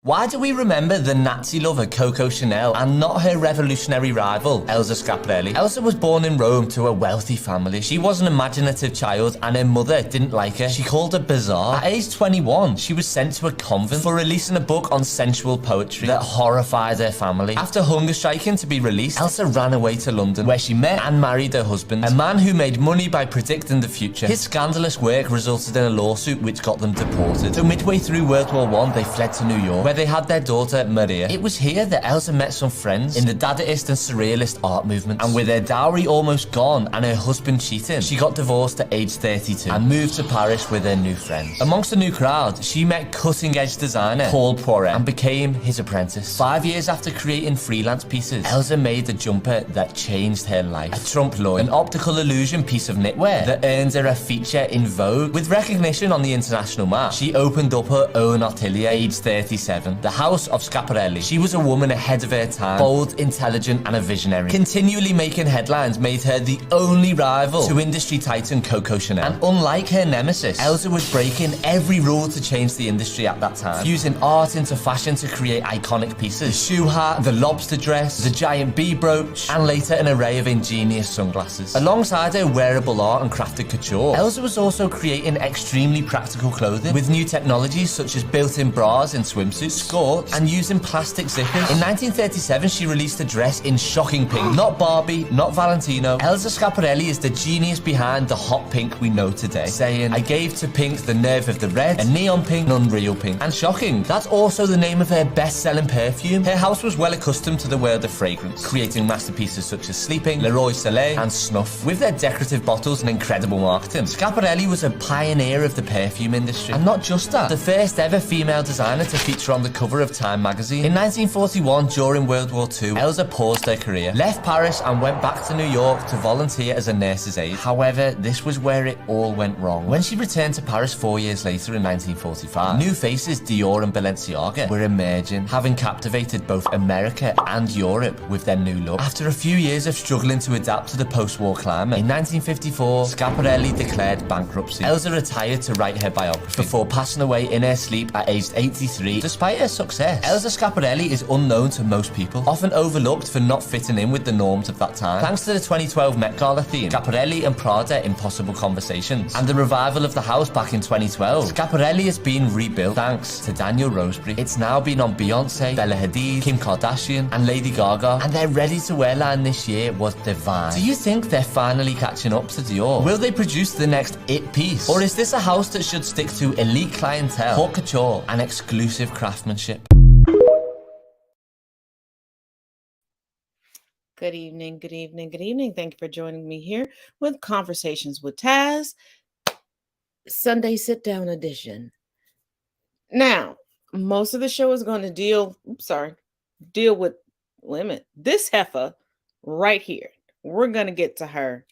Why do we remember the Nazi lover Coco Chanel and not her revolutionary rival, Elsa Schiaparelli? Elsa was born in Rome to a wealthy family. She was an imaginative child and her mother didn't like her. She called her bizarre. At age 21, she was sent to a convent for releasing a book on sensual poetry that horrified her family. After hunger striking to be released, Elsa ran away to London, where she met and married her husband, a man who made money by predicting the future. His scandalous work resulted in a lawsuit which got them deported. So midway through World War I, they fled to New York, where they had their daughter Maria. It was here that Elsa met some friends in the Dadaist and Surrealist art movement, and with her dowry almost gone and her husband cheating, she got divorced at age 32 and moved to Paris with her new friends. Amongst the new crowd, she met cutting-edge designer Paul Poiret and became his apprentice. 5 years after creating freelance pieces, Elsa made a jumper that changed her life. A trompe-l'oeil, an optical illusion piece of knitwear that earned her a feature in Vogue. With recognition on the international map, she opened up her own atelier, age 37. The House of Schiaparelli. She was a woman ahead of her time, bold, intelligent, and a visionary. Continually making headlines made her the only rival to industry titan Coco Chanel. And unlike her nemesis, Elsa was breaking every rule to change the industry at that time, fusing art into fashion to create iconic pieces. The shoe hat, the lobster dress, the giant bee brooch, and later an array of ingenious sunglasses. Alongside her wearable art and crafted couture, Elsa was also creating extremely practical clothing with new technologies such as built-in bras in swimsuits, skirts, and using plastic zippers. In 1937, she released a dress in shocking pink. Not Barbie, not Valentino. Elsa Schiaparelli is the genius behind the hot pink we know today, saying, "I gave to pink the nerve of the red, a neon pink, an unreal pink." And shocking, that's also the name of her best-selling perfume. Her house was well accustomed to the world of fragrance, creating masterpieces such as Sleeping, Leroy Soleil, and Snuff. With their decorative bottles and incredible marketing, Schiaparelli was a pioneer of the perfume industry. And not just that, the first ever female designer to feature on the cover of Time magazine. In 1941, during World War II, Elsa paused her career, left Paris and went back to New York to volunteer as a nurse's aide. However, this was where it all went wrong. When she returned to Paris 4 years later in 1945, new faces Dior and Balenciaga were emerging, having captivated both America and Europe with their new look. After a few years of struggling to adapt to the post-war climate, in 1954, Schiaparelli declared bankruptcy. Elsa retired to write her biography before passing away in her sleep at age 83. Despite her success, Elsa Schiaparelli is unknown to most people, often overlooked for not fitting in with the norms of that time. Thanks to the 2012 Met Gala theme, Schiaparelli and Prada Impossible Conversations, and the revival of the house back in 2012, Schiaparelli has been rebuilt thanks to Daniel Roseberry. It's now been on Beyonce, Bella Hadid, Kim Kardashian, and Lady Gaga, and their ready-to-wear line this year was divine. Do you think they're finally catching up to Dior? Will they produce the next it piece? Or is this a house that should stick to elite clientele, haute couture, and exclusive craftsmanship? Good evening, good evening, good evening. Thank you for joining me here with Conversations with Taz, Sunday Sit-Down edition. Now, most of the show is going to deal with women. This heifer right here. We're going to get to her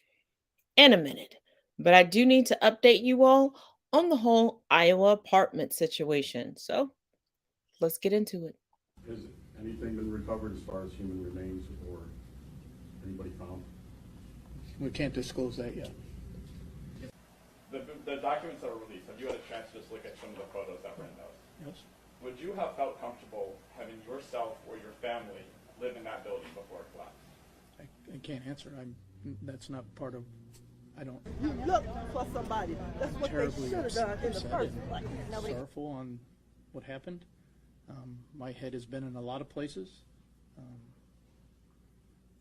in a minute. But I do need to update you all on the whole Iowa apartment situation. So let's get into it. Has anything been recovered as far as human remains or anybody found? We can't disclose that yet. the documents that were released, have you had a chance to just look at some of the photos that were in those? Yes. Would you have felt comfortable having yourself or your family live in that building before it collapsed? I can't answer. That's not part of. I don't. You look for somebody. That's what they Terribly should have done in the upset first and place. Nobody. sorrowful on what happened. My head has been in a lot of places.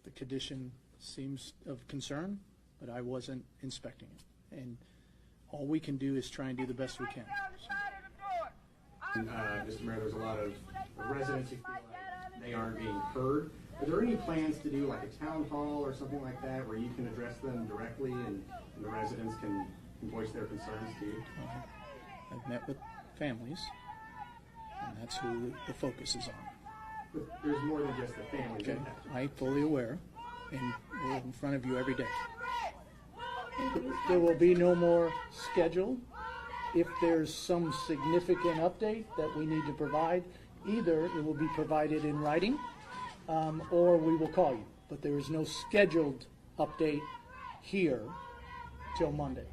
The condition seems of concern, but I wasn't inspecting it. And all we can do is try and do the best we can. Mr. Mayor, there's a lot of residents who feel like they aren't being heard. Are there any plans to do like a town hall or something like that where you can address them directly and the residents can voice their concerns to you? I've met with families, and that's who the focus is on. But there's more than just the families Okay, impacted. I'm fully aware, and we're in front of you every day. There will be no more scheduled. If there's some significant update that we need to provide, either it will be provided in writing, or we will call you. But there is no scheduled update here till Monday.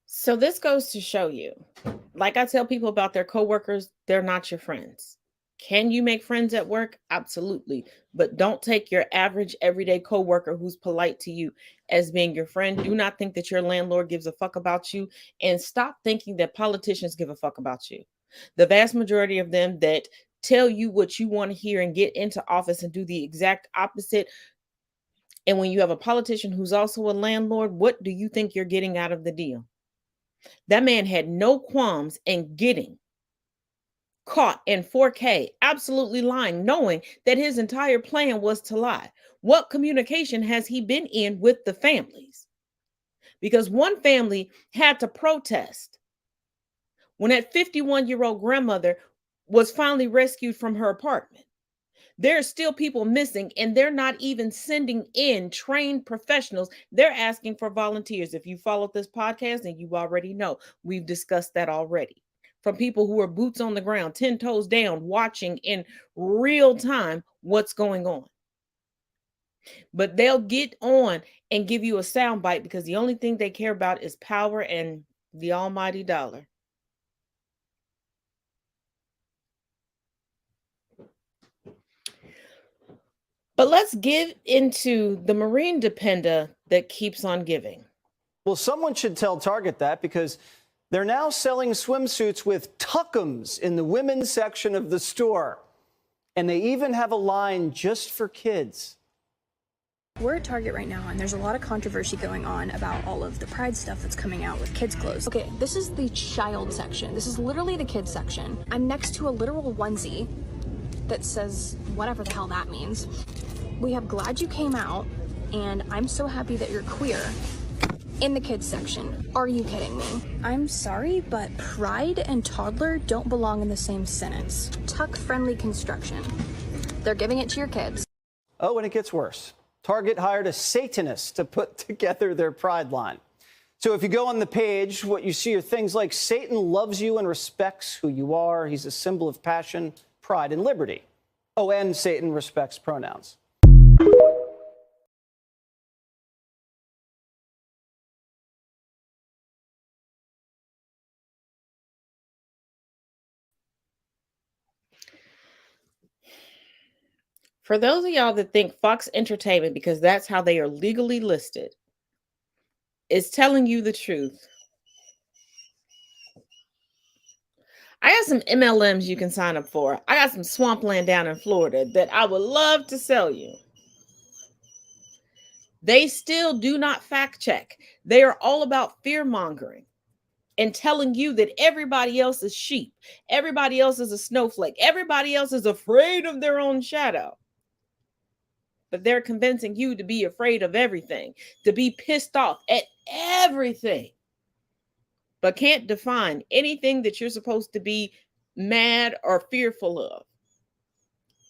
So this goes to show you, like I tell people about their coworkers, they're not your friends. Can you make friends at work? Absolutely. But don't take your average everyday coworker who's polite to you as being your friend. Do not think that your landlord gives a fuck about you, and stop thinking that politicians give a fuck about you. The vast majority of them that tell you what you want to hear and get into office and do the exact opposite. And when you have a politician who's also a landlord, what do you think you're getting out of the deal? That man had no qualms in getting caught in 4K, absolutely lying, knowing that his entire plan was to lie. What communication has he been in with the families? Because one family had to protest when that 51-year-old grandmother was finally rescued from her apartment. There are still people missing, and they're not even sending in trained professionals. They're asking for volunteers. If you followed this podcast, and you already know, we've discussed that already. From people who are boots on the ground, 10 toes down, watching in real time what's going on. But they'll get on and give you a soundbite because the only thing they care about is power and the almighty dollar. But let's give into the Marine dependa that keeps on giving. Well, someone should tell Target that, because they're now selling swimsuits with tuckums in the women's section of the store. And they even have a line just for kids. We're at Target right now, and there's a lot of controversy going on about all of the Pride stuff that's coming out with kids' clothes. Okay, this is the child section. This is literally the kids section. I'm next to a literal onesie that says whatever the hell that means. We have Glad You Came Out, and I'm so happy that you're queer in the kids section. Are you kidding me? I'm sorry, but pride and toddler don't belong in the same sentence. Tuck-friendly construction. They're giving it to your kids. Oh, and it gets worse. Target hired a Satanist to put together their Pride line. So if you go on the page, what you see are things like Satan loves you and respects who you are. He's a symbol of passion, pride, and liberty. Oh, and Satan respects pronouns. For those of y'all that think Fox Entertainment, because that's how they are legally listed, is telling you the truth, I got some MLMs you can sign up for. I got some swampland down in Florida that I would love to sell you. They still do not fact check. They are all about fear mongering and telling you that everybody else is sheep. Everybody else is a snowflake. Everybody else is afraid of their own shadow. But they're convincing you to be afraid of everything, to be pissed off at everything, but can't define anything that you're supposed to be mad or fearful of.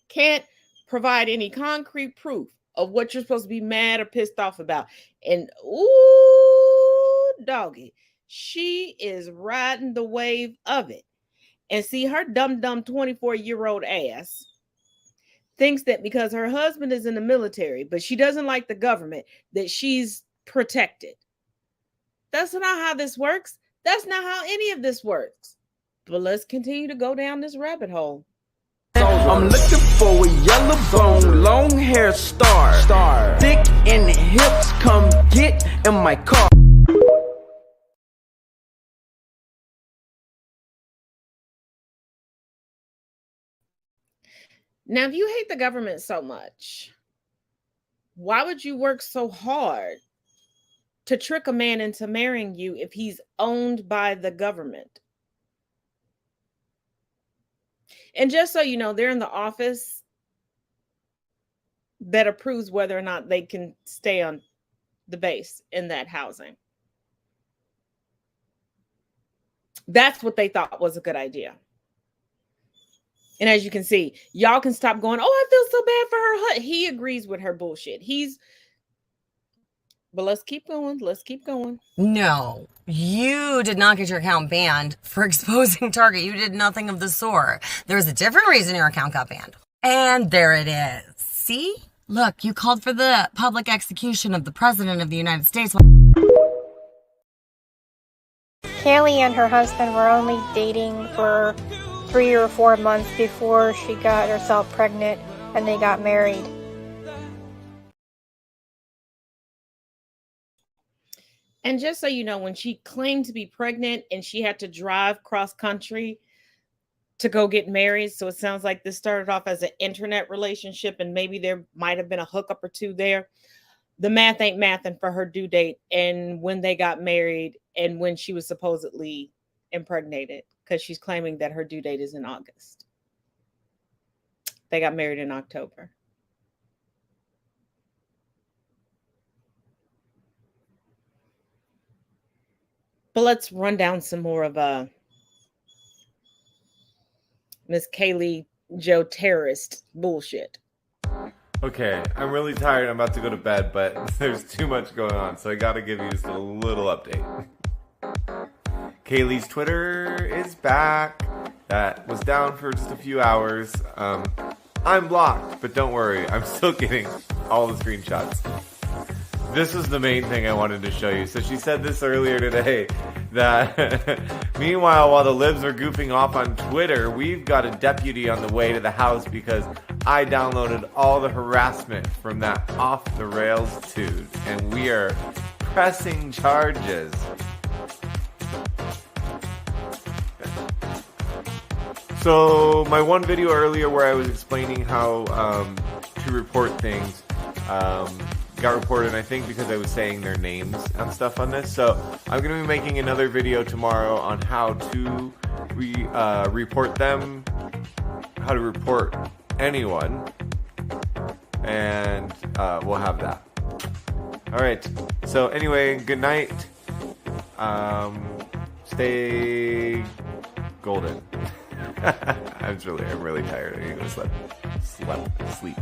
Can't provide any concrete proof of what you're supposed to be mad or pissed off about. And ooh, doggy, she is riding the wave of it. And see, her dumb 24-year-old ass thinks that because her husband is in the military, but she doesn't like the government, that she's protected. That's not how this works. That's not how any of this works. But let's continue to go down this rabbit hole. I'm looking for a yellow bone, long hair star, thick in the hips, come get in my car. Now, if you hate the government so much, why would you work so hard to trick a man into marrying you if he's owned by the government? And just so you know, they're in the office that approves whether or not they can stay on the base in that housing. That's what they thought was a good idea. And as you can see, y'all can stop going, oh, I feel so bad for her. He agrees with her bullshit. But let's keep going. Let's keep going. No, you did not get your account banned for exposing Target. You did nothing of the sort. There's a different reason your account got banned. And there it is. See? Look, you called for the public execution of the President of the United States. Kaylee and her husband were only dating for 3 or 4 months before she got herself pregnant and they got married. And just so you know, when she claimed to be pregnant and she had to drive cross country to go get married, so it sounds like this started off as an internet relationship and maybe there might have been a hookup or two there. The math ain't mathing for her due date and when they got married and when she was supposedly impregnated, because she's claiming that her due date is in August. They got married in October. But let's run down some more of Miss Kaylee Joe terrorist bullshit. Okay, I'm really tired. I'm about to go to bed, but there's too much going on, so I gotta give you just a little update. Kaylee's Twitter is back. That was down for just a few hours. I'm blocked, but don't worry. I'm still getting all the screenshots. This is the main thing I wanted to show you. So she said this earlier today, that meanwhile, while the libs are goofing off on Twitter, we've got a deputy on the way to the house because I downloaded all the harassment from that off-the-rails dude, and we are pressing charges. So my one video earlier where I was explaining how to report things got reported, I think, because I was saying their names and stuff on this. So I'm going to be making another video tomorrow on how to report them, how to report anyone, and we'll have that. All right. So anyway, good night. Stay golden. I'm really tired. I need to go sleep.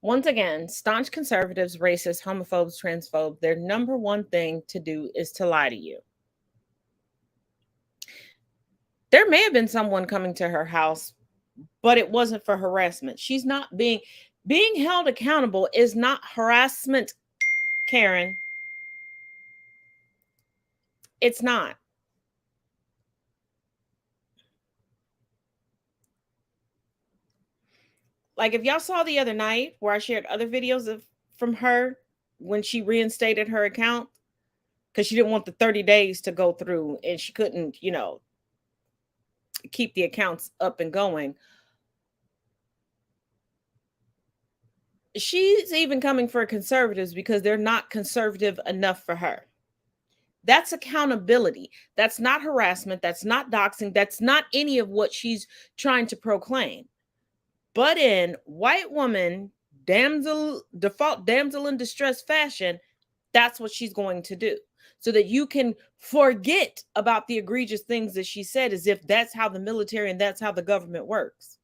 Once again, staunch conservatives, racists, homophobes, transphobes, their number one thing to do is to lie to you. There may have been someone coming to her house, but it wasn't for harassment. She's not being held accountable is not harassment, Karen. It's not. Like if y'all saw the other night where I shared other videos from her when she reinstated her account because she didn't want the 30 days to go through and she couldn't, keep the accounts up and going. She's even coming for conservatives because they're not conservative enough for her. That's accountability. That's not harassment. That's not doxing. That's not any of what she's trying to proclaim. But in white woman, default damsel in distress fashion, that's what she's going to do. So that you can forget about the egregious things that she said as if that's how the military and that's how the government works.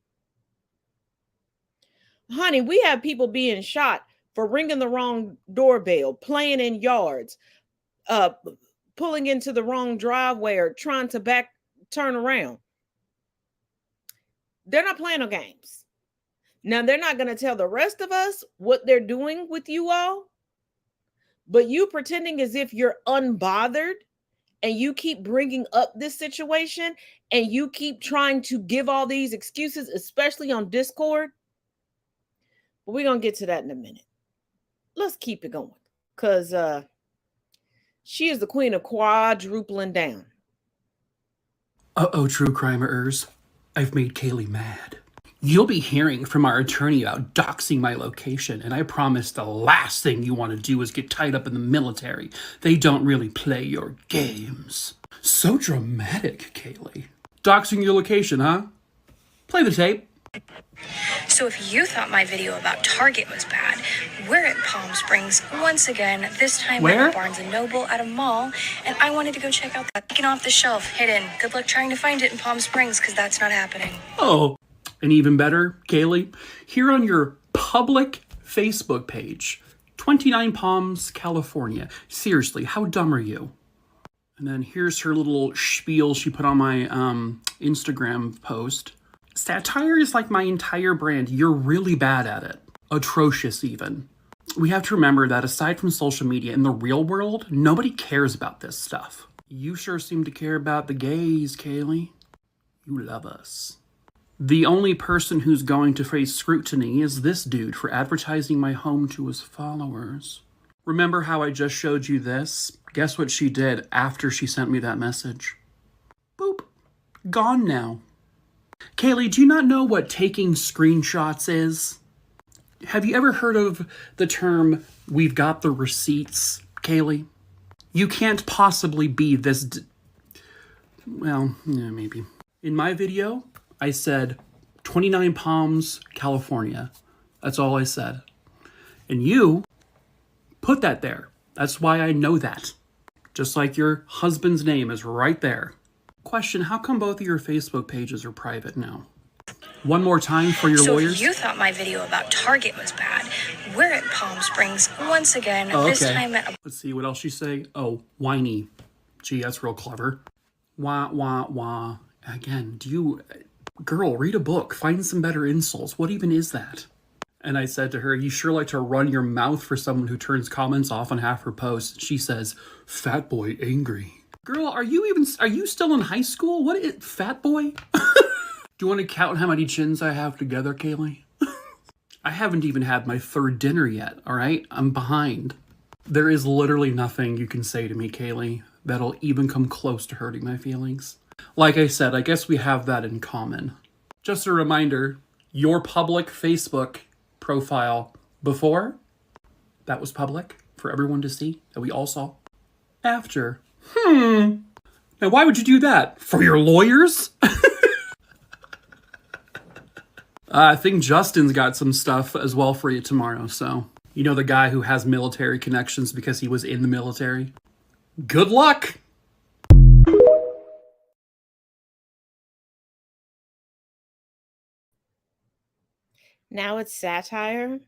Honey, we have people being shot for ringing the wrong doorbell, playing in yards, pulling into the wrong driveway or trying to turn around. They're not playing no games. Now, they're not going to tell the rest of us what they're doing with you all, but you pretending as if you're unbothered and you keep bringing up this situation and you keep trying to give all these excuses, especially on Discord. But we're going to get to that in a minute. Let's keep it going because she is the queen of quadrupling down. Uh-oh, true crimers. I've made Kaylee mad. You'll be hearing from our attorney about doxing my location, and I promise the last thing you want to do is get tied up in the military. They don't really play your games. So dramatic, Kaylee. Doxing your location, huh? Play the tape. So if you thought my video about Target was bad, we're at Palm Springs once again, this time Where? at Barnes & Noble at a mall, and I wanted to go check out that taken off the shelf, hidden. Good luck trying to find it in Palm Springs, because that's not happening. Oh, and even better, Kaylee, here on your public Facebook page, 29 Palms, California. Seriously, how dumb are you? And then here's her little spiel she put on my Instagram post. Satire is like my entire brand. You're really bad at it. Atrocious, even. We have to remember that aside from social media, in the real world, nobody cares about this stuff. You sure seem to care about the gays, Kaylee. You love us. The only person who's going to face scrutiny is this dude for advertising my home to his followers. Remember how I just showed you this? Guess what she did after she sent me that message? Boop. Gone now. Kaylee, do you not know what taking screenshots is? Have you ever heard of the term, we've got the receipts, Kaylee? You can't possibly be this well, yeah, maybe. In my video, I said 29 Palms, California. That's all I said. And you put that there. That's why I know that. Just like your husband's name is right there. Question, how come both of your Facebook pages are private now? One more time for your lawyers. So if you thought my video about Target was bad, we're at Palm Springs once again, this time at... Let's see, what else she say? Oh, whiny. Gee, that's real clever. Wah, wah, wah. Again, girl, read a book. Find some better insults. What even is that? And I said to her, you sure like to run your mouth for someone who turns comments off on half her posts. She says, fat boy angry. Girl, are you still in high school? What is fat boy? Do you want to count how many chins I have together, Kaylee? I haven't even had my third dinner yet, all right? I'm behind. There is literally nothing you can say to me, Kaylee, that'll even come close to hurting my feelings. Like I said, I guess we have that in common. Just a reminder, your public Facebook profile before, that was public for everyone to see, that we all saw. After, now why would you do that? For your lawyers? I think Justin's got some stuff as well for you tomorrow, so. You know the guy who has military connections because he was in the military? Good luck! Now it's satire.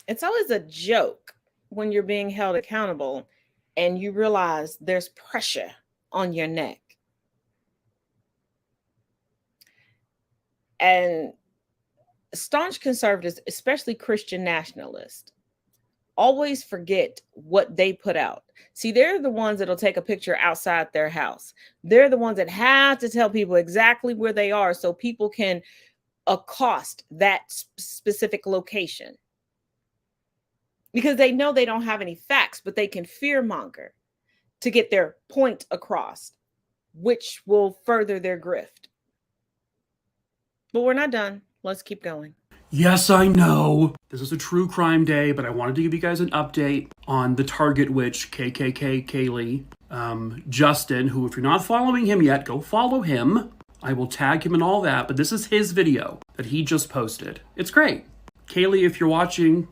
It's always a joke when you're being held accountable and you realize there's pressure on your neck. And staunch conservatives, especially Christian nationalists, always forget what they put out. See, they're the ones that'll take a picture outside their house. They're the ones that have to tell people exactly where they are so people can accost that specific location. Because they know they don't have any facts, but they can fearmonger to get their point across, which will further their grift. But we're not done. Let's keep going. Yes, I know. This is a true crime day, but I wanted to give you guys an update on the Target witch, KKK Kaylee. Justin, who if you're not following him yet, go follow him. I will tag him and all that, but this is his video that he just posted. It's great. Kaylee, if you're watching,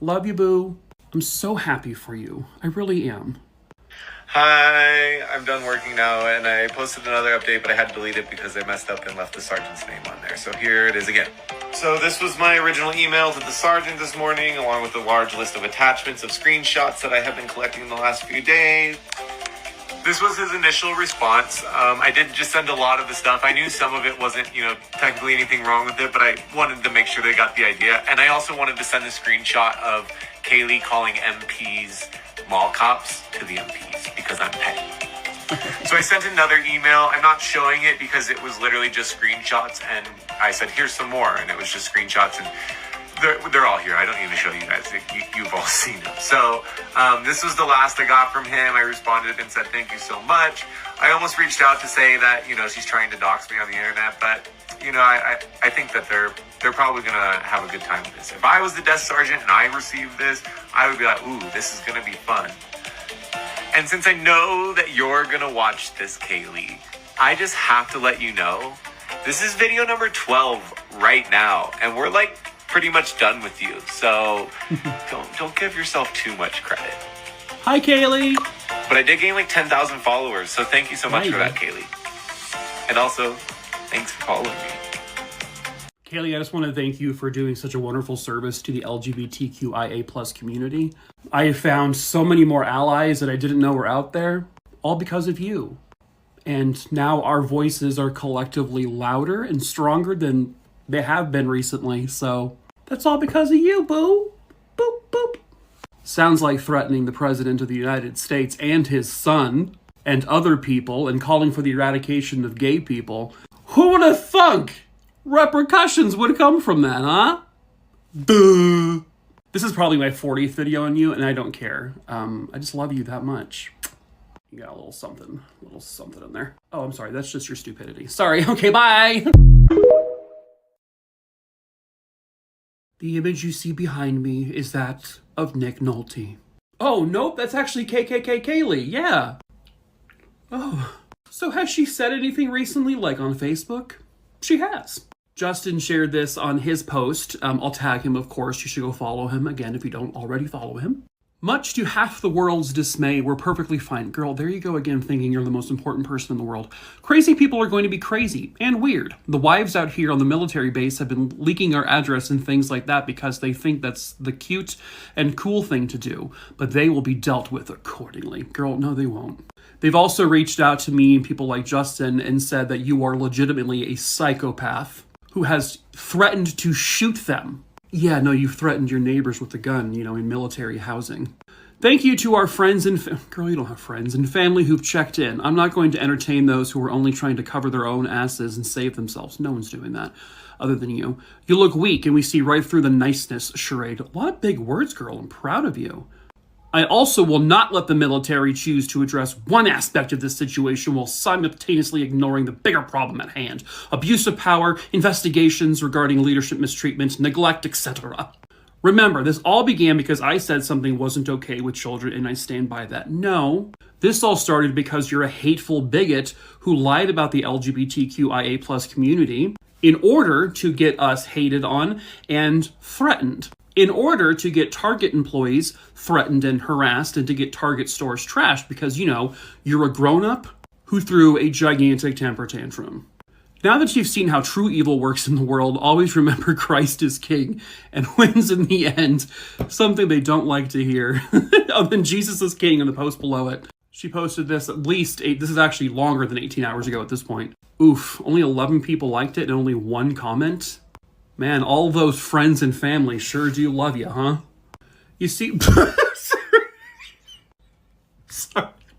love you, boo. I'm so happy for you. I really am. Hi, I'm done working now, and I posted another update, but I had to delete it because I messed up and left the sergeant's name on there. So here it is again. So this was my original email to the sergeant this morning, along with a large list of attachments of screenshots that I have been collecting in the last few days. This was his initial response. I did just send a lot of the stuff. I knew some of it wasn't, technically anything wrong with it, but I wanted to make sure they got the idea. And I also wanted to send a screenshot of Kaylee calling MPs mall cops to the MPs because I'm petty. So I sent another email. I'm not showing it because it was literally just screenshots, and I said, here's some more, and it was just screenshots, and they're all here. I don't need to show you guys. You've all seen them. So this was the last I got from him. I responded and said, thank you so much. I almost reached out to say that, she's trying to dox me on the internet, but, I think that they're probably going to have a good time with this. If I was the desk sergeant and I received this, I would be like, ooh, this is going to be fun. And since I know that you're going to watch this, Kaylee, I just have to let you know, this is video number 12 right now, and we're pretty much done with you. So don't give yourself too much credit. Hi, Kaylee. But I did gain 10,000 followers, so thank you so much for that, Kaylee. And also, thanks for following me. Kaylee, I just want to thank you for doing such a wonderful service to the LGBTQIA+ community. I have found so many more allies that I didn't know were out there, all because of you. And now our voices are collectively louder and stronger than they have been recently, so that's all because of you, boo. Boop, boop. Sounds like threatening the President of the United States and his son and other people and calling for the eradication of gay people. Who would have thunk repercussions would come from that, huh? Duh. This is probably my 40th video on you, and I don't care. I just love you that much. You got a little something in there. Oh, I'm sorry, that's just your stupidity. Sorry, okay, bye! The image you see behind me is that of Nick Nolte. Oh, nope, that's actually KKK Kaylee, yeah. Oh, so has she said anything recently, on Facebook? She has. Justin shared this on his post. I'll tag him, of course. You should go follow him, again, if you don't already follow him. Much to half the world's dismay, we're perfectly fine. Girl, there you go again, thinking you're the most important person in the world. Crazy people are going to be crazy and weird. The wives out here on the military base have been leaking our address and things like that because they think that's the cute and cool thing to do. But they will be dealt with accordingly. Girl, no, they won't. They've also reached out to me and people like Justin and said that you are legitimately a psychopath who has threatened to shoot them. Yeah, no, you've threatened your neighbors with a gun, in military housing. Thank you to our friends and... Girl, you don't have friends and family who've checked in. I'm not going to entertain those who are only trying to cover their own asses and save themselves. No one's doing that, other than you. You look weak, and we see right through the niceness charade. A lot of big words, girl. I'm proud of you. I also will not let the military choose to address one aspect of this situation while simultaneously ignoring the bigger problem at hand. Abuse of power, investigations regarding leadership mistreatment, neglect, etc. Remember, this all began because I said something wasn't okay with children, and I stand by that. No, this all started because you're a hateful bigot who lied about the LGBTQIA+ community in order to get us hated on and threatened. In order to get Target employees threatened and harassed and to get Target stores trashed because, you're a grown-up who threw a gigantic temper tantrum. Now that you've seen how true evil works in the world, always remember Christ is king and wins in the end. Something they don't like to hear. Oh, then Jesus is king in the post below it. She posted this this is actually longer than 18 hours ago at this point. Oof, only 11 people liked it and only one comment. Man, all those friends and family sure do love you, huh? You see...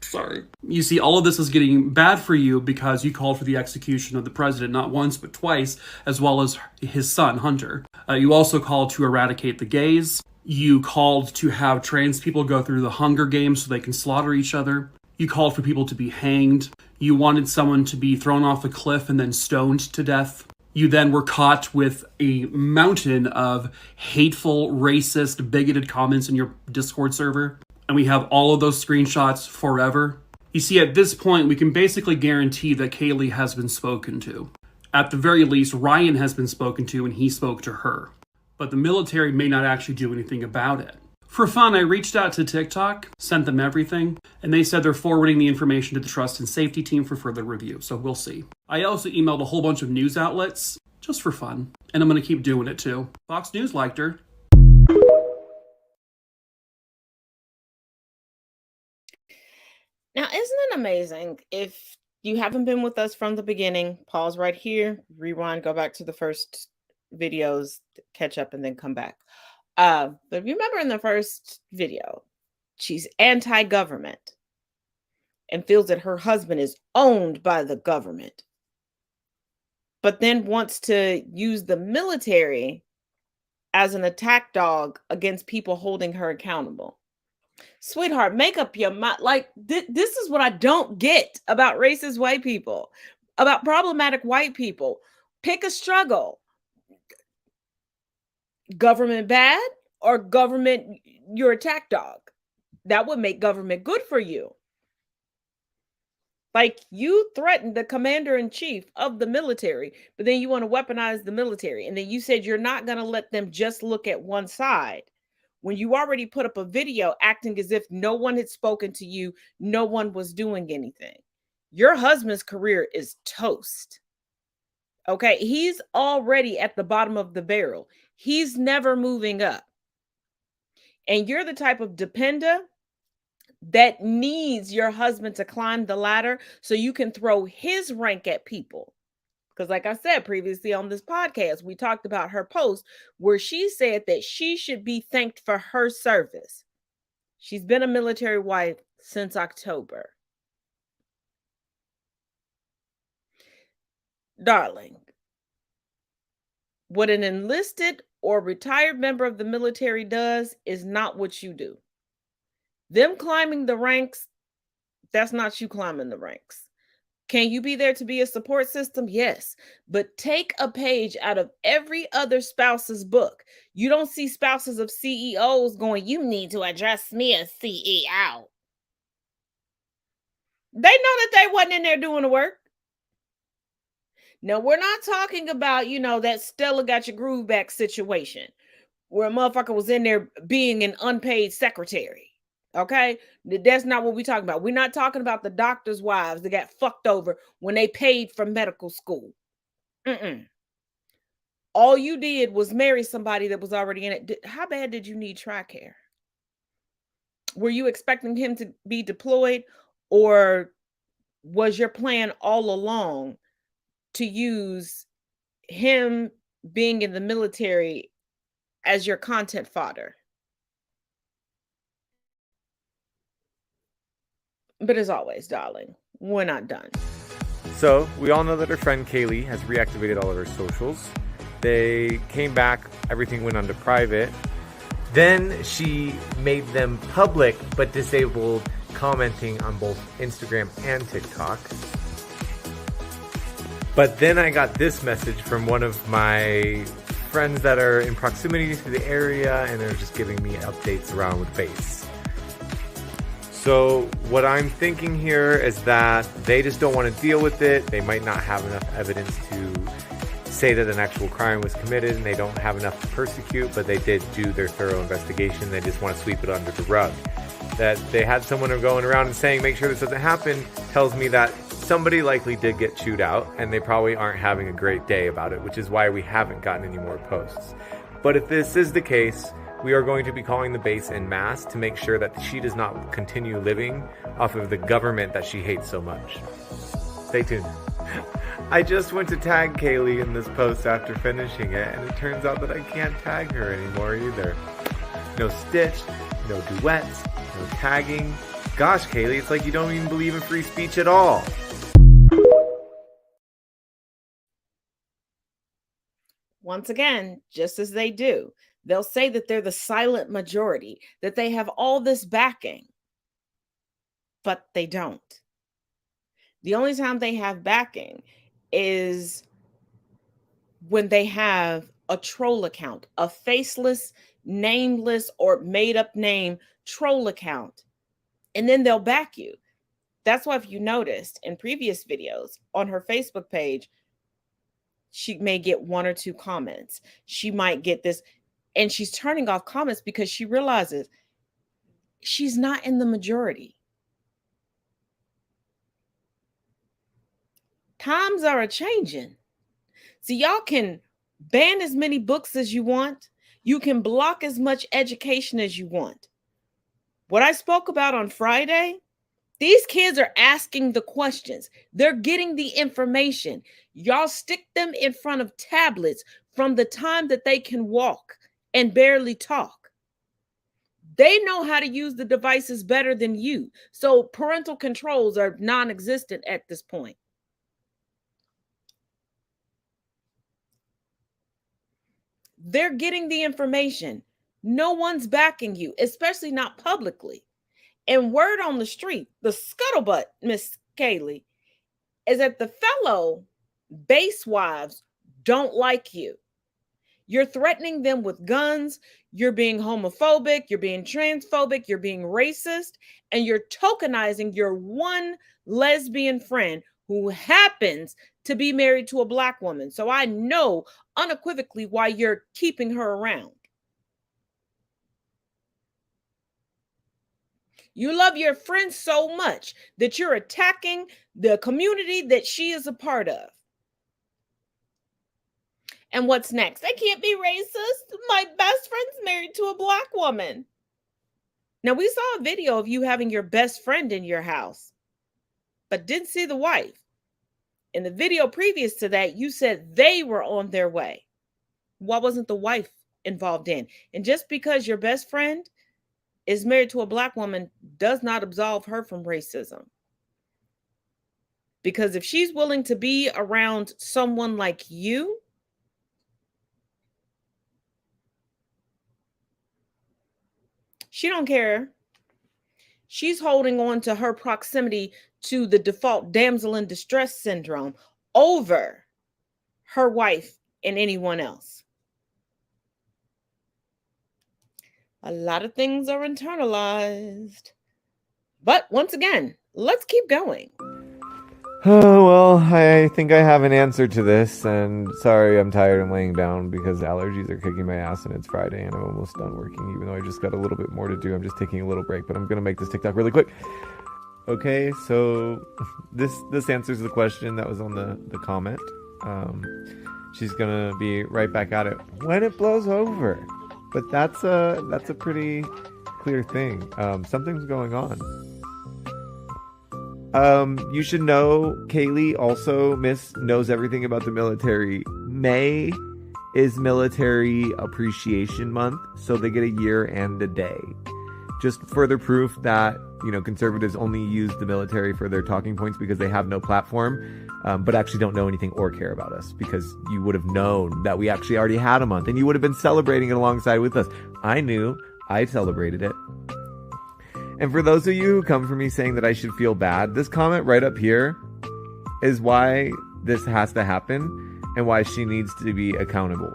Sorry. You see, all of this is getting bad for you because you called for the execution of the president not once but twice, as well as his son, Hunter. You also called to eradicate the gays. You called to have trans people go through the Hunger Games so they can slaughter each other. You called for people to be hanged. You wanted someone to be thrown off a cliff and then stoned to death. You then were caught with a mountain of hateful, racist, bigoted comments in your Discord server. And we have all of those screenshots forever. You see, at this point, we can basically guarantee that Kaylee has been spoken to. At the very least, Ryan has been spoken to and he spoke to her. But the military may not actually do anything about it. For fun, I reached out to TikTok, sent them everything, and they said they're forwarding the information to the Trust and Safety team for further review, so we'll see. I also emailed a whole bunch of news outlets, just for fun, and I'm going to keep doing it too. Fox News liked her. Now, isn't it amazing? If you haven't been with us from the beginning, pause right here, rewind, go back to the first videos, catch up, and then come back. But if you remember in the first video, she's anti-government and feels that her husband is owned by the government, but then wants to use the military as an attack dog against people holding her accountable. Sweetheart, make up your mind. Like, this is what I don't get about racist white people, about problematic white people. Pick a struggle. Government bad or government your attack dog? That would make government good for you. Like, you threatened the commander-in-chief of the military, but then you want to weaponize the military. And then you said you're not going to let them just look at one side. When you already put up a video acting as if no one had spoken to you, no one was doing anything. Your husband's career is toast. Okay, he's already at the bottom of the barrel. He's never moving up. And you're the type of dependa that needs your husband to climb the ladder so you can throw his rank at people. Because like I said previously on this podcast, we talked about her post where she said that she should be thanked for her service. She's been a military wife since October. Darling, what an enlisted or retired member of the military does is not what you do. Them climbing the ranks, that's not you climbing the ranks. Can you be there to be a support system? Yes. But take a page out of every other spouse's book. You don't see spouses of CEOs going, you need to address me as CEO. They know that they wasn't in there doing the work. Now, we're not talking about, that Stella got your groove back situation where a motherfucker was in there being an unpaid secretary. Okay, that's not what we're talking about. We're not talking about the doctors' wives that got fucked over when they paid for medical school. All you did was marry somebody that was already in it. How bad did you need TRICARE? Were you expecting him to be deployed, or was your plan all along to use him being in the military as your content fodder? But as always, darling, we're not done. So, we all know that her friend Kaylee has reactivated all of her socials. They came back, everything went onto private. Then she made them public, but disabled commenting on both Instagram and TikTok. But then I got this message from one of my friends that are in proximity to the area, and they're just giving me updates around with base. So what I'm thinking here is that they just don't want to deal with it. They might not have enough evidence to say that an actual crime was committed, and they don't have enough to persecute, but they did do their thorough investigation. They just want to sweep it under the rug. That they had someone going around and saying, make sure this doesn't happen, tells me that somebody likely did get chewed out, and they probably aren't having a great day about it, which is why we haven't gotten any more posts. But if this is the case, we are going to be calling the base en masse to make sure that she does not continue living off of the government that she hates so much. Stay tuned. I just went to tag Kaylee in this post after finishing it, and it turns out that I can't tag her anymore either. No stitch, no duets, no tagging. Gosh, Kaylee, it's like you don't even believe in free speech at all. Once again, just as they do, they'll say that they're the silent majority, that they have all this backing, but they don't. The only time they have backing is when they have a troll account, a faceless, nameless, or made-up name troll account, and then they'll back you. That's why if you noticed in previous videos on her Facebook page, she may get 1 or 2 comments. She might get this, and she's turning off comments because she realizes she's not in the majority. Times are a-changing. So y'all can ban as many books as you want. You can block as much education as you want. What I spoke about on Friday These kids are asking the questions. They're getting the information. Y'all stick them in front of tablets from the time that they can walk and barely talk. They know how to use the devices better than you. So parental controls are non-existent at this point. They're getting the information. No one's backing you, especially not publicly. And word on the street, the scuttlebutt, Miss Kaylee, is that the fellow base wives don't like you. You're threatening them with guns. You're being homophobic. You're being transphobic. You're being racist. And you're tokenizing your one lesbian friend who happens to be married to a Black woman. So I know unequivocally why you're keeping her around. You love your friend so much that you're attacking the community that she is a part of. And what's next? I can't be racist. My best friend's married to a Black woman. Now, we saw a video of you having your best friend in your house, but didn't see the wife. In the video previous to that, you said they were on their way. Why wasn't the wife involved in? And just because your best friend is married to a Black woman does not absolve her from racism. Because if she's willing to be around someone like you, she don't care. She's holding on to her proximity to the default damsel in distress syndrome over her wife and anyone else. A lot of things are internalized. But once again, let's keep going. Oh, well, I think I have an answer to this, and sorry I'm tired and laying down because allergies are kicking my ass and it's Friday and I'm almost done working, even though I just got a little bit more to do. I'm just taking a little break, but I'm going to make this TikTok really quick. Okay, so this answers the question that was on the comment. She's going to be right back at it when it blows over. But that's a pretty clear thing. Something's going on. You should know, Kaylee also, Miss, knows everything about the military. May is Military Appreciation Month, so they get a year and a day. Just further proof that, conservatives only use the military for their talking points because they have no platform, but actually don't know anything or care about us, because you would have known that we actually already had a month and you would have been celebrating it alongside with us. I knew. I celebrated it. And for those of you who come for me saying that I should feel bad, this comment right up here is why this has to happen and why she needs to be accountable.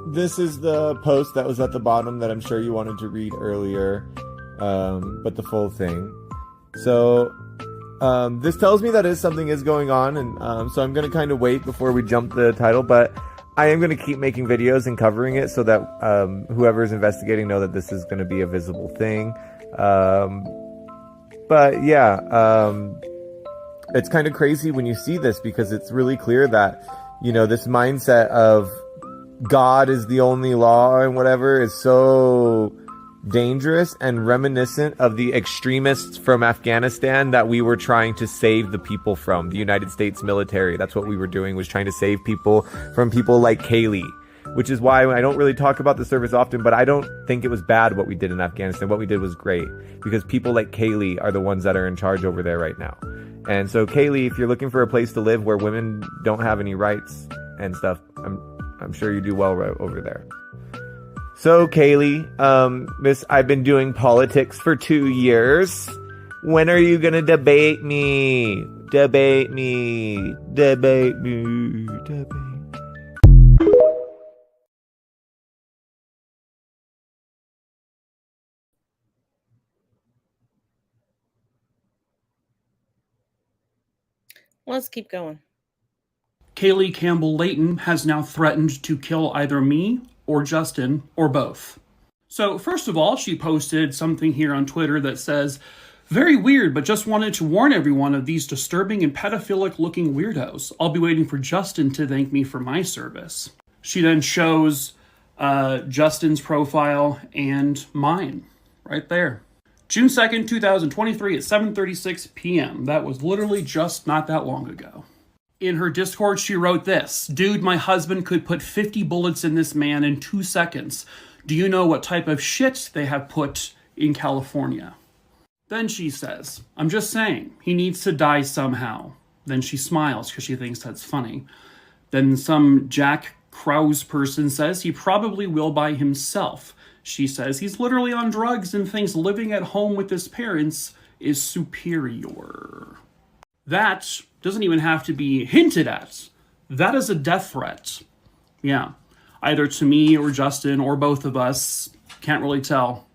This is the post that was at the bottom that I'm sure you wanted to read earlier, but the full thing. So this tells me that something is going on, and so I'm going to kind of wait before we jump the title, but I am going to keep making videos and covering it so that whoever's investigating know that this is going to be a visible thing. But yeah, it's kind of crazy when you see this, because it's really clear that, this mindset of God is the only law and whatever is so dangerous and reminiscent of the extremists from Afghanistan that we were trying to save the people from, the United States military. That's what we were doing, was trying to save people from people like Kaylee, which is why I don't really talk about the service often, but I don't think it was bad what we did in Afghanistan. What we did was great, because people like Kaylee are the ones that are in charge over there right now. And so Kaylee, if you're looking for a place to live where women don't have any rights and stuff, I'm sure you do well right over there. So Kaylee, Miss, I've been doing politics for 2 years. When are you gonna debate me? Debate me. Debate me. Debate. Let's keep going. Kaylee Campbell-Layton has now threatened to kill either me or Justin or both. So first of all, she posted something here on Twitter that says, "Very weird, but just wanted to warn everyone of these disturbing and pedophilic looking weirdos. I'll be waiting for Justin to thank me for my service." She then shows Justin's profile and mine right there. June 2nd, 2023 at 7:36 p.m. That was literally just not that long ago. In her Discord, she wrote this: "Dude, my husband could put 50 bullets in this man in 2 seconds. Do you know what type of shit they have put in California?" Then she says, "I'm just saying, he needs to die somehow." Then she smiles because she thinks that's funny. Then some Jack Krause person says he probably will by himself. She says he's literally on drugs and thinks living at home with his parents is superior. That doesn't even have to be hinted at. That is a death threat. Yeah, either to me or Justin or both of us. Can't really tell.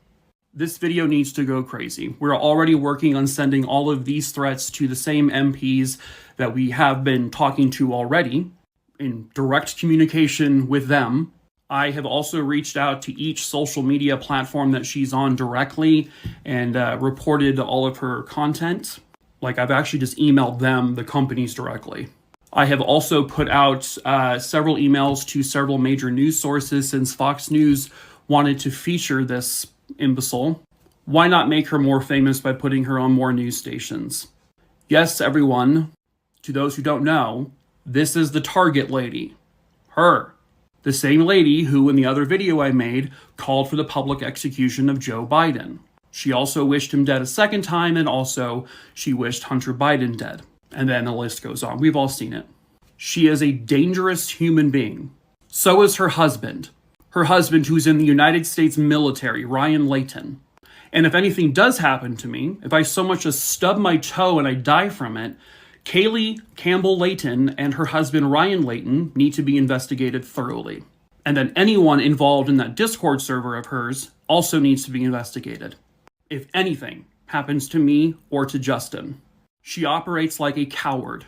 This video needs to go crazy. We're already working on sending all of these threats to the same MPs that we have been talking to already, in direct communication with them. I have also reached out to each social media platform that she's on directly and reported all of her content. Like, I've actually just emailed them, the companies, directly. I have also put out several emails to several major news sources since Fox News wanted to feature this imbecile. Why not make her more famous by putting her on more news stations? Yes, everyone, to those who don't know, this is the target lady. Her. The same lady who, in the other video I made, called for the public execution of Joe Biden. She also wished him dead a second time, and also she wished Hunter Biden dead. And then the list goes on. We've all seen it. She is a dangerous human being. So is her husband. Her husband, who's in the United States military, Ryan Layton. And if anything does happen to me, if I so much as stub my toe and I die from it, Kaylee Campbell Layton and her husband Ryan Layton need to be investigated thoroughly. And then anyone involved in that Discord server of hers also needs to be investigated. If anything happens to me or to Justin, she operates like a coward.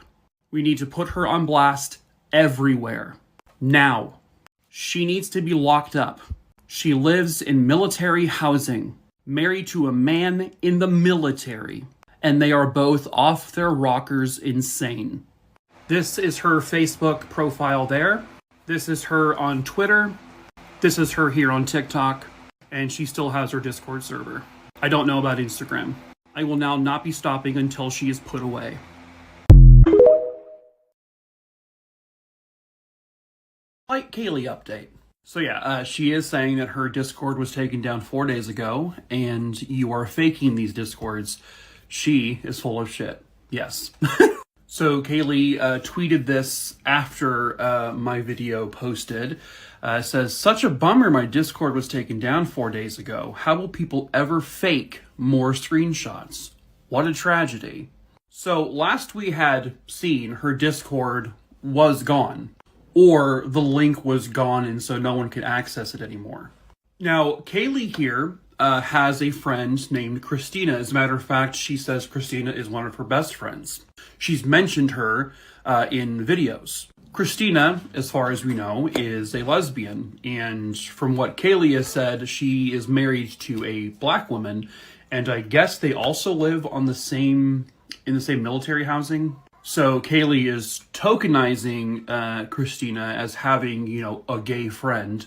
We need to put her on blast everywhere. Now. She needs to be locked up. She lives in military housing, married to a man in the military, and they are both off their rockers insane. This is her Facebook profile there. This is her on Twitter. This is her here on TikTok. And she still has her Discord server. I don't know about Instagram. I will now not be stopping until she is put away. Like Kaylee update. So yeah, she is saying that her Discord was taken down 4 days ago, and you are faking these Discords. She is full of shit. Yes. So Kaylee tweeted this after my video posted. Says, "Such a bummer my Discord was taken down 4 days ago. How will people ever fake more screenshots? What a tragedy." So last we had seen, her Discord was gone. Or the link was gone and so no one could access it anymore. Now, Kaylee here has a friend named Christina. As a matter of fact, she says Christina is one of her best friends. She's mentioned her in videos. Christina, as far as we know, is a lesbian. And from what Kaylee has said, she is married to a black woman. And I guess they also live on in the same military housing. So Kaylee is tokenizing Christina as having, a gay friend,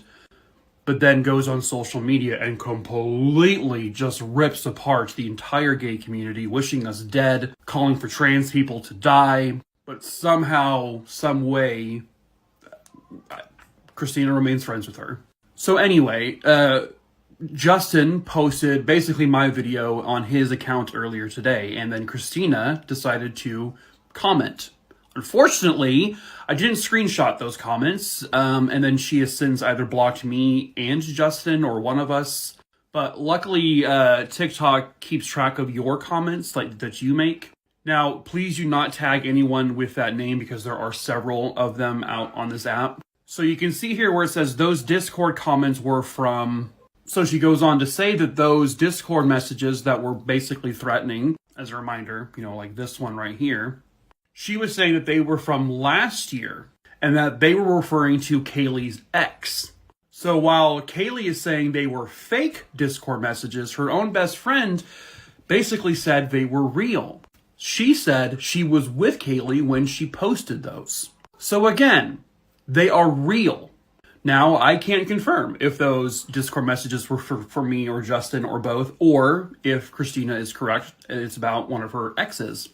but then goes on social media and completely just rips apart the entire gay community, wishing us dead, calling for trans people to die. But somehow, some way, Christina remains friends with her. So anyway, Justin posted basically my video on his account earlier today, and then Christina decided to comment. Unfortunately, I didn't screenshot those comments, and then she has since either blocked me and Justin or one of us. But luckily, TikTok keeps track of your comments that you make. Now, please do not tag anyone with that name because there are several of them out on this app. So you can see here where it says those Discord comments were from. So she goes on to say that those Discord messages that were basically threatening, as a reminder, like this one right here, she was saying that they were from last year and that they were referring to Kaylee's ex. So while Kaylee is saying they were fake Discord messages, her own best friend basically said they were real. She said she was with Kaylee when she posted those. So again, they are real. Now, I can't confirm if those Discord messages were for me or Justin or both, or if Christina is correct and it's about one of her exes.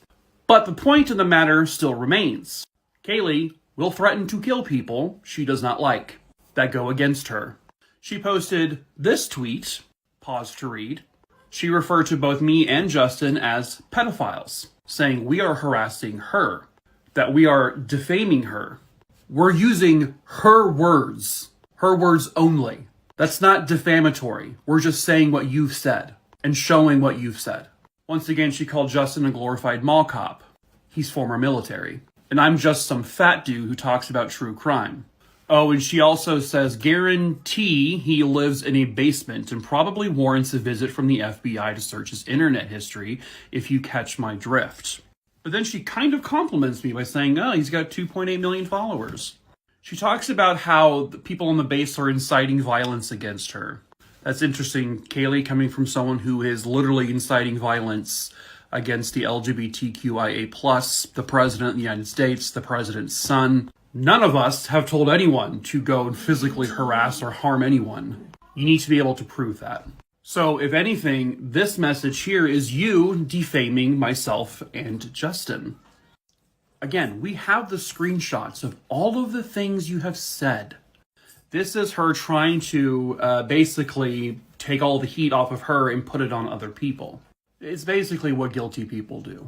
But the point of the matter still remains. Kaylee will threaten to kill people she does not like, that go against her. She posted this tweet, pause to read. She referred to both me and Justin as pedophiles, saying we are harassing her, that we are defaming her. We're using her words only. That's not defamatory. We're just saying what you've said and showing what you've said. Once again, she called Justin a glorified mall cop. He's former military. And I'm just some fat dude who talks about true crime. Oh, and she also says, guarantee he lives in a basement and probably warrants a visit from the FBI to search his internet history, if you catch my drift. But then she kind of compliments me by saying, oh, he's got 2.8 million followers. She talks about how the people on the base are inciting violence against her. That's interesting, Kaylee, coming from someone who is literally inciting violence against the LGBTQIA+, the President of the United States, the President's son. None of us have told anyone to go and physically harass or harm anyone. You need to be able to prove that. So, if anything, this message here is you defaming myself and Justin. Again, we have the screenshots of all of the things you have said. This is her trying to basically take all the heat off of her and put it on other people. It's basically what guilty people do.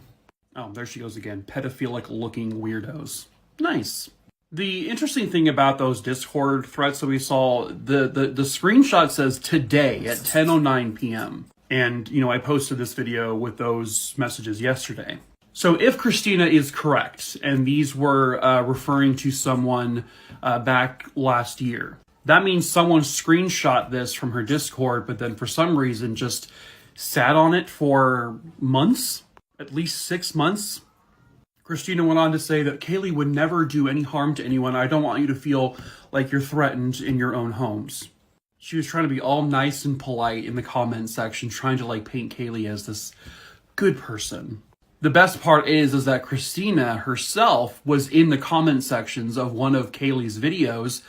Oh, there she goes again. Pedophilic-looking weirdos. Nice. The interesting thing about those Discord threats that we saw, the screenshot says today at 10:09 p.m. And, you know, I posted this video with those messages yesterday. So if Christina is correct, and these were referring to someone back last year, that means someone screenshot this from her Discord, but then for some reason just sat on it for months, at least 6 months. Christina went on to say that Kaylee would never do any harm to anyone. I don't want you to feel like you're threatened in your own homes. She was trying to be all nice and polite in the comment section, trying to like paint Kaylee as this good person. The best part is that Christina herself was in the comment sections of one of Kaylee's videos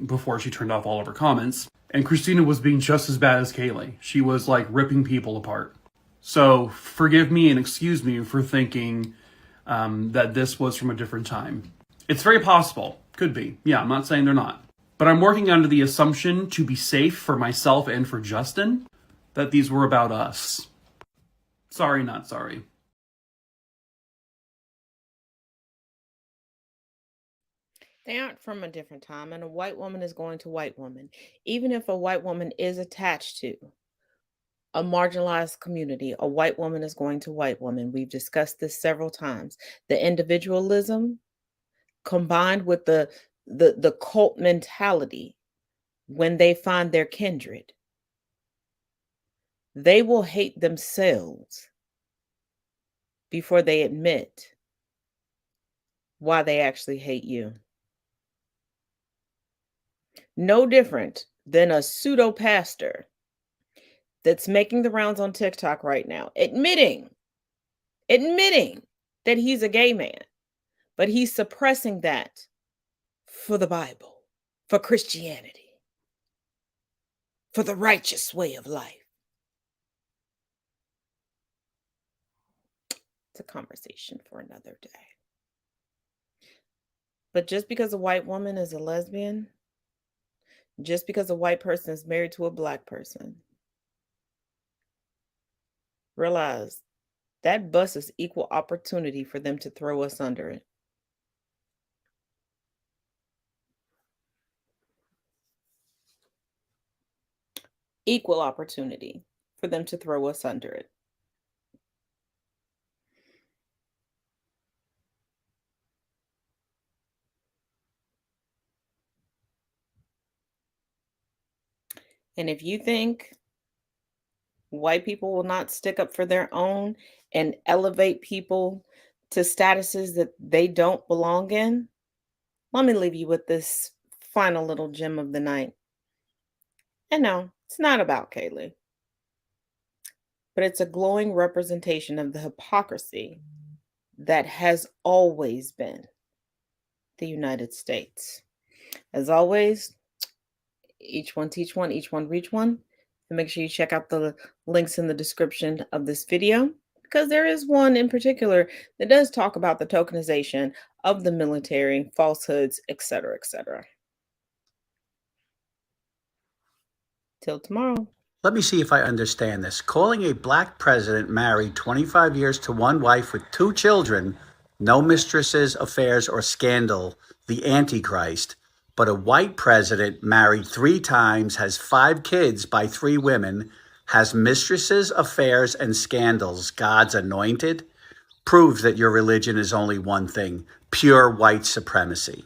before she turned off all of her comments. And Christina was being just as bad as Kaylee. She was like ripping people apart. So forgive me and excuse me for thinking that this was from a different time. It's very possible. Could be. Yeah, I'm not saying they're not. But I'm working under the assumption, to be safe for myself and for Justin, that these were about us. Sorry, not sorry. They aren't from a different time, and a white woman is going to white woman. Even if a white woman is attached to a marginalized community, a white woman is going to white woman. We've discussed this several times. The individualism combined with the cult mentality, when they find their kindred, they will hate themselves before they admit why they actually hate you. No different than a pseudo pastor that's making the rounds on TikTok right now, admitting that he's a gay man, but he's suppressing that for the Bible, for Christianity, for the righteous way of life. It's a conversation for another day. But just because a white woman is a lesbian, just because a white person is married to a black person, realize that bus is equal opportunity for them to throw us under it. Equal opportunity for them to throw us under it. And if you think white people will not stick up for their own and elevate people to statuses that they don't belong in, let me leave you with this final little gem of the night. And no, it's not about Kaylee, but it's a glowing representation of the hypocrisy that has always been the United States. As always, Each one teach one, each one reach one. And make sure you check out the links in the description of this video, because there is one in particular that does talk about the tokenization of the military, falsehoods, etc., etc. Till tomorrow. Let me see if I understand this. Calling a black president married 25 years to one wife with 2 children, no mistresses, affairs, or scandal, the Antichrist, but a white president married 3 times, has 5 kids by 3 women, has mistresses, affairs, and scandals, God's anointed, proves that your religion is only one thing, pure white supremacy.